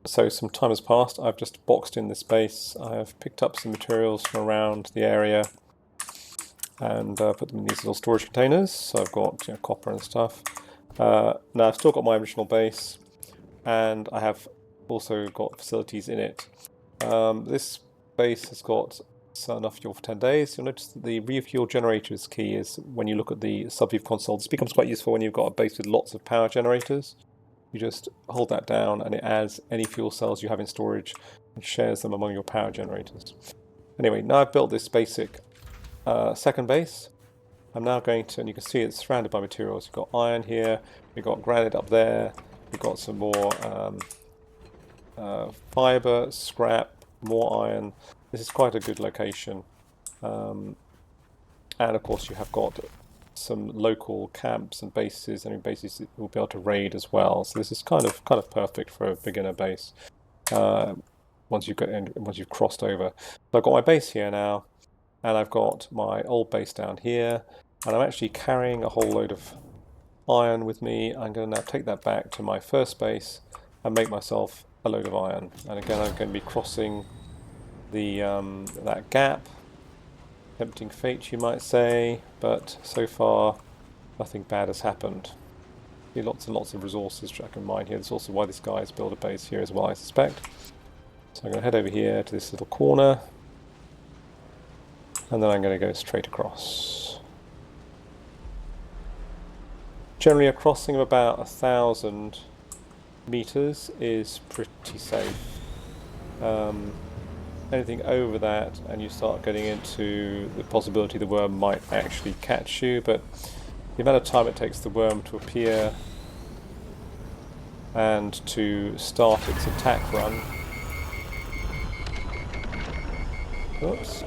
So some time has passed. I've just boxed in this base. I've picked up some materials from around the area and put them in these little storage containers. So I've got copper and stuff. Now I've still got my original base, and I have also got facilities in it. This base has got enough fuel for 10 days. You'll notice that the refuel generator is key. Is when you look at the subview console, this becomes quite useful when you've got a base with lots of power generators. You just hold that down and it adds any fuel cells you have in storage and shares them among your power generators. Anyway, now I've built this basic second base. I'm now going to, and you can see it's surrounded by materials. You've got iron here, we've got granite up there, we've got some more fibre, scrap, more iron. This is quite a good location. And of course you have got some local camps and bases, and bases that will be able to raid as well. So this is kind of perfect for a beginner base. Once you've crossed over. So I've got my base here now, and I've got my old base down here, and I'm actually carrying a whole load of iron with me. I'm going to now take that back to my first base and make myself a load of iron. And again, I'm going to be crossing the that gap. Tempting fate, you might say, but so far nothing bad has happened. Lots and lots of resources I can mine here. That's also why this guy has built a base here as well, I suspect. So I'm going to head over here to this little corner, and then I'm going to go straight across. Generally a crossing of about 1,000 meters is pretty safe. Anything over that and you start getting into the possibility the worm might actually catch you, but the amount of time it takes the worm to appear and to start its attack run, oops,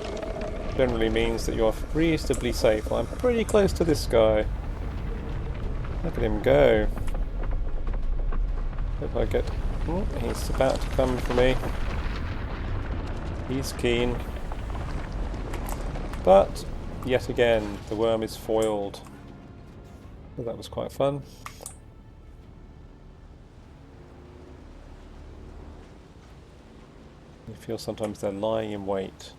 generally means that you're reasonably safe. Well, I'm pretty close to this guy. Look at him go. If I get... oh, he's about to come for me. He's keen. But, yet again, the worm is foiled. So that was quite fun. You feel sometimes they're lying in wait.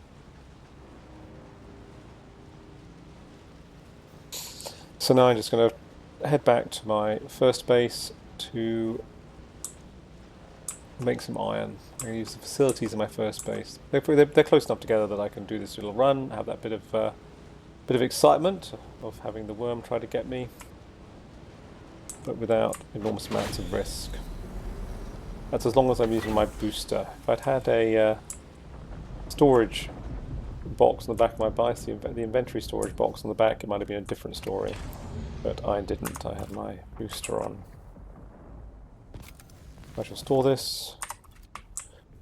So now I'm just going to head back to my first base to make some iron. I'm going to use the facilities in my first base. They're close enough together that I can do this little run, have that bit of excitement of having the worm try to get me, but without enormous amounts of risk. That's as long as I'm using my booster. If I'd had a storage box on the back of my bike, the inventory storage box on the back, it might have been a different story. But I didn't. I had my booster on. I shall store this.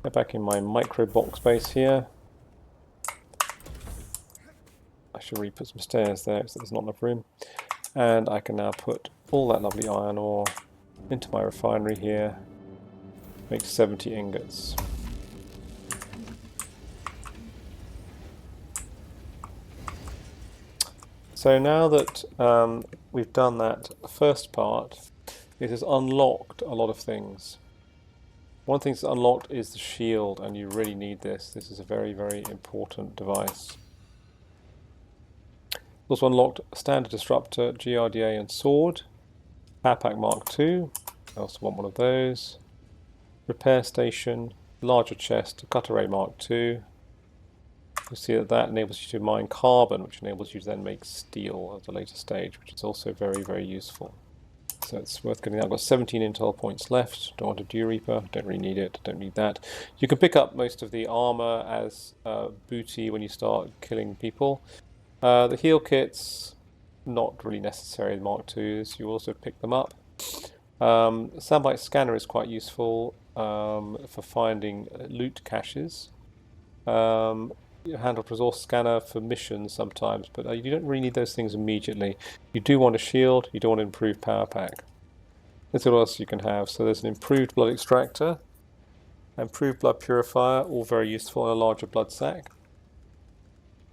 Get back in my micro box base here. I should re-put some stairs there because there's not enough room. And I can now put all that lovely iron ore into my refinery here. Make 70 ingots. So now that we've done that first part, it has unlocked a lot of things. One thing that's unlocked is the shield, and you really need this. This is a very, very important device. Also unlocked standard disruptor, GRDA and sword. Power pack Mark II, I also want one of those. Repair station, larger chest, cut array Mark II. You see that enables you to mine carbon, which enables you to then make steel at a later stage, which is also very, very useful. So it's worth getting that. I've got 17 intel points left. Don't want a Dew Reaper, don't really need it, don't need that. You can pick up most of the armor as booty when you start killing people. The heal kits, not really necessary, the Mark IIs, you also pick them up. Soundbite scanner is quite useful for finding loot caches. Handheld resource scanner for missions sometimes, but you don't really need those things immediately. You do want a shield, you don't want an improved power pack. That's what else you can have. So there's an improved blood extractor, improved blood purifier, all very useful, and a larger blood sac.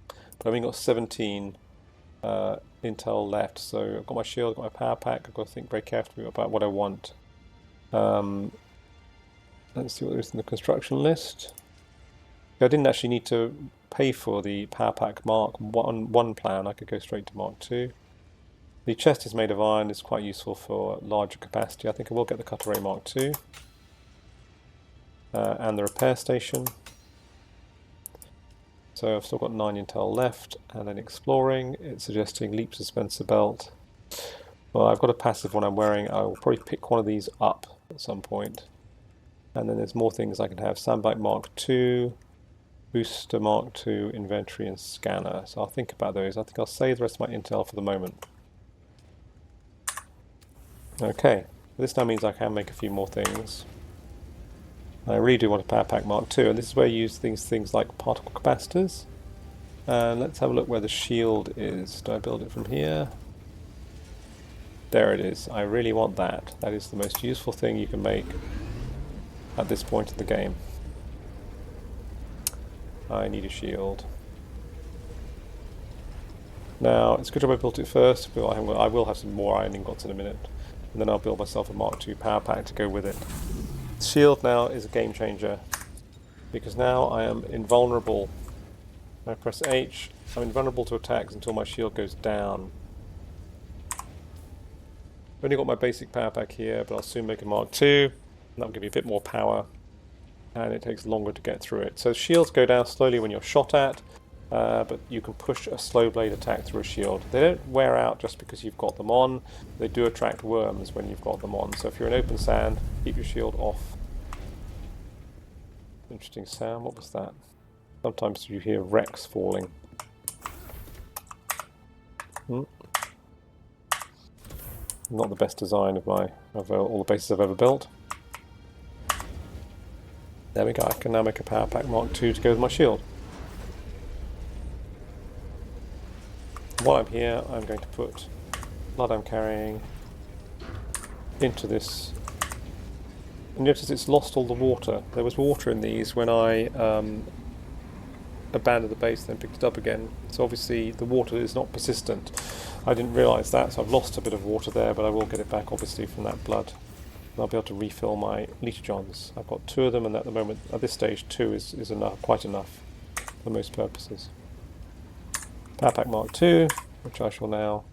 But I've only got 17 intel left, so I've got my shield, I've got my power pack. I've got to think very carefully about what I want. Let's see what there is in the construction list. I didn't actually need to pay for the Power Pack Mark 1 plan. I could go straight to Mark 2. The chest is made of iron. It's quite useful for larger capacity. I think I will get the Cutaway Mark 2. And the repair station. So I've still got 9 intel left. And then exploring, it's suggesting leap suspensor belt. Well, I've got a passive one I'm wearing. I will probably pick one of these up at some point. And then there's more things I can have. Sandbite Mark II, Booster Mark II, Inventory, and Scanner. So I'll think about those. I think I'll save the rest of my intel for the moment. Okay, this now means I can make a few more things. I really do want a Power Pack Mark II, and this is where you use things like particle capacitors. And let's have a look where the shield is. Do I build it from here? There it is. I really want that. That is the most useful thing you can make at this point in the game. I need a shield. Now, it's a good job I built it first. I will have some more iron ingots in a minute. And then I'll build myself a Mark II power pack to go with it. The shield now is a game changer, because now I am invulnerable. I press H, I'm invulnerable to attacks until my shield goes down. I've only got my basic power pack here, but I'll soon make a Mark II, and that'll give me a bit more power, and it takes longer to get through it. So shields go down slowly when you're shot at, but you can push a slow blade attack through a shield. They don't wear out just because you've got them on. They do attract worms when you've got them on. So if you're in open sand, keep your shield off. Interesting sound. What was that? Sometimes you hear wrecks falling. Not the best design of all the bases I've ever built. There we go. I can now make a Power Pack Mark II to go with my shield. While I'm here, I'm going to put blood I'm carrying into this. And notice it's lost all the water. There was water in these when I abandoned the base, then picked it up again. So obviously the water is not persistent. I didn't realise that, so I've lost a bit of water there, but I will get it back obviously from that blood. And I'll be able to refill my Leech-Johns. I've got 2 of them, and at the moment, at this stage, 2 is enough, quite enough for most purposes. Power Pack Mark II, which I shall now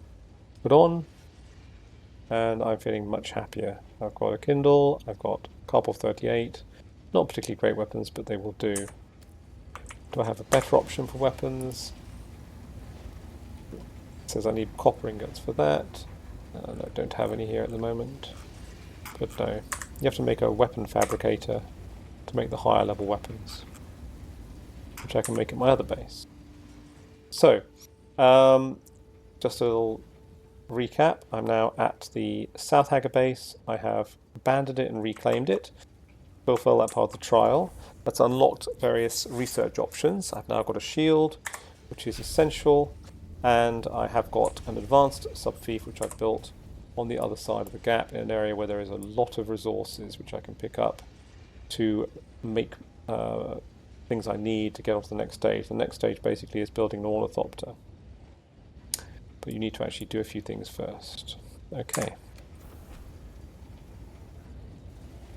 put on, and I'm feeling much happier. I've got a Kindle, I've got Karpov 38, not particularly great weapons, but they will do. Do I have a better option for weapons? It says I need copper ingots for that. I don't have any here at the moment. But no, you have to make a weapon fabricator to make the higher level weapons, which I can make at my other base. So, just a little recap. I'm now at the South Hagga base. I have abandoned it and reclaimed it. Fulfill that part of the trial. That's unlocked various research options. I've now got a shield, which is essential, and I have got an advanced sub-fief, which I've built on the other side of the gap in an area where there is a lot of resources which I can pick up to make things I need to get on to the next stage. The next stage basically is building an ornithopter. But you need to actually do a few things first. Okay.